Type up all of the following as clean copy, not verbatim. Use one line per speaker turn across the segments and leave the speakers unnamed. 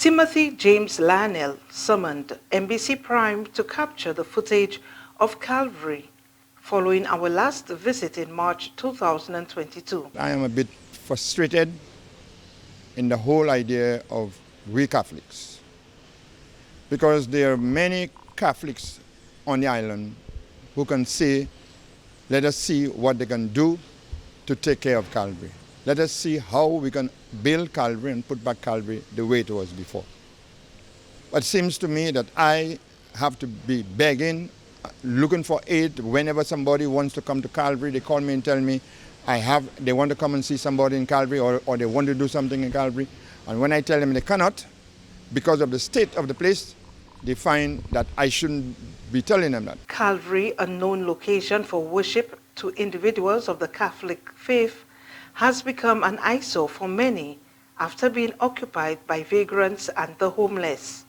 Timothy James Lionel summoned NBC Prime to capture the footage of Calvary following our last visit in March 2022.
I am a bit frustrated in the whole idea of we Catholics, because there are many Catholics on the island who can say, let us see what they can do to take care of Calvary. Let us see how we can build Calvary and put back Calvary the way it was before. But it seems to me that I have to be begging, looking for aid. Whenever somebody wants to come to Calvary, they call me and tell me they want to come and see somebody in Calvary, or they want to do something in Calvary. And when I tell them they cannot, because of the state of the place, they find that I shouldn't be telling them that.
Calvary, a known location for worship to individuals of the Catholic faith, has become an eyesore for many after being occupied by vagrants and the homeless.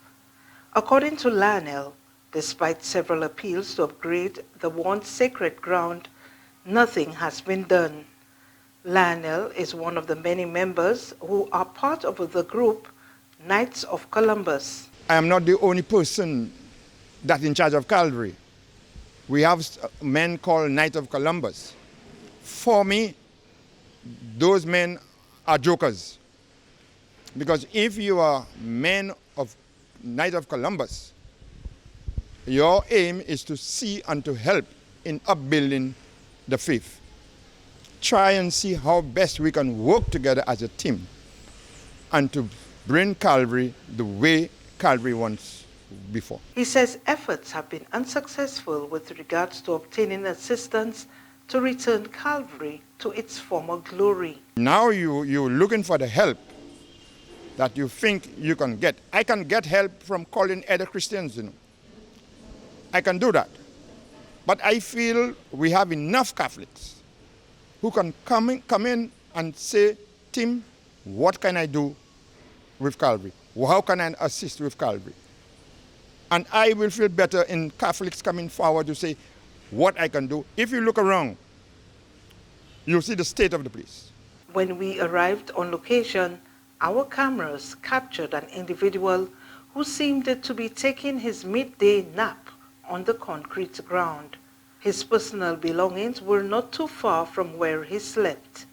According to Lionel, despite several appeals to upgrade the once sacred ground, nothing has been done. Lionel is one of the many members who are part of the group Knights of Columbus.
I am not the only person that's in charge of Calvary. We have men called Knights of Columbus. For me, those men are jokers. Because if you are men of Knights of Columbus, your aim is to see and to help in upbuilding the faith. Try and see how best we can work together as a team and to bring Calvary the way Calvary once before.
He says efforts have been unsuccessful with regards to obtaining assistance to return Calvary to its former glory.
Now you're looking for the help that you think you can get. I can get help from calling other Christians, I can do that. But I feel we have enough Catholics who can come in and say, Tim, what can I do with Calvary? How can I assist with Calvary? And I will feel better in Catholics coming forward to say what I can do. If you look around, you'll see the state of the place.
When we arrived on location, our cameras captured an individual who seemed to be taking his midday nap on the concrete ground. His personal belongings were not too far from where he slept.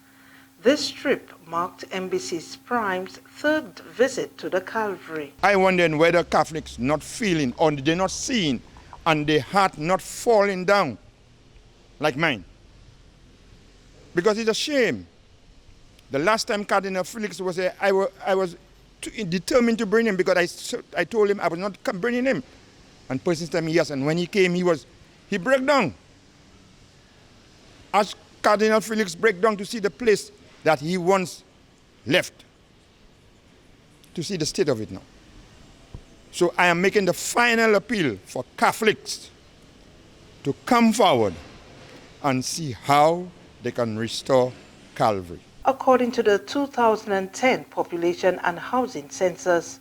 This trip marked NBC Prime's third visit to the Calvary.
I wonder whether Catholics not feeling or they're not seeing and their heart not falling down like mine. Because it's a shame. The last time Cardinal Felix was there, I was determined to bring him because I told him I was not bringing him. And person told me yes, and when he came, he broke down. As Cardinal Felix broke down to see the place that he once left, to see the state of it now. So I am making the final appeal for Catholics to come forward and see how they can restore Calvary.
According to the 2010 Population and Housing Census,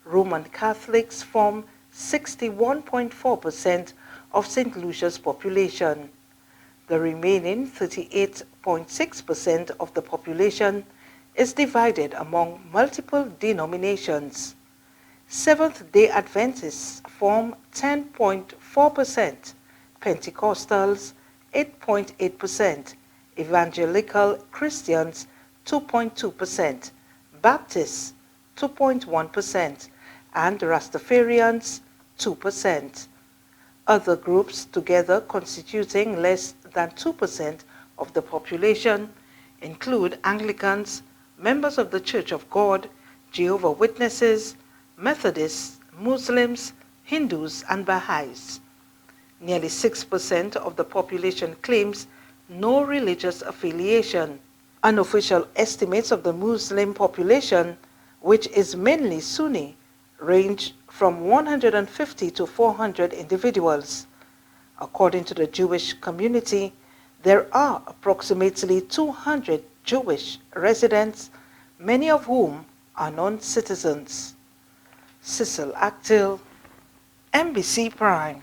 Roman Catholics form 61.4% of St. Lucia's population. The remaining 38.6% of the population is divided among multiple denominations. Seventh-day Adventists form 10.4%, Pentecostals 8.8%, Evangelical Christians 2.2%, Baptists 2.1%, and Rastafarians 2%. Other groups together constituting less than 2% of the population include Anglicans, members of the Church of God, Jehovah's Witnesses, Methodists, Muslims, Hindus, and Baha'is. Nearly 6% of the population claims no religious affiliation. Unofficial estimates of the Muslim population, which is mainly Sunni, range from 150 to 400 individuals. According to the Jewish community, there are approximately 200 Jewish residents, many of whom are non-citizens. Cecil Actil, NBC Prime.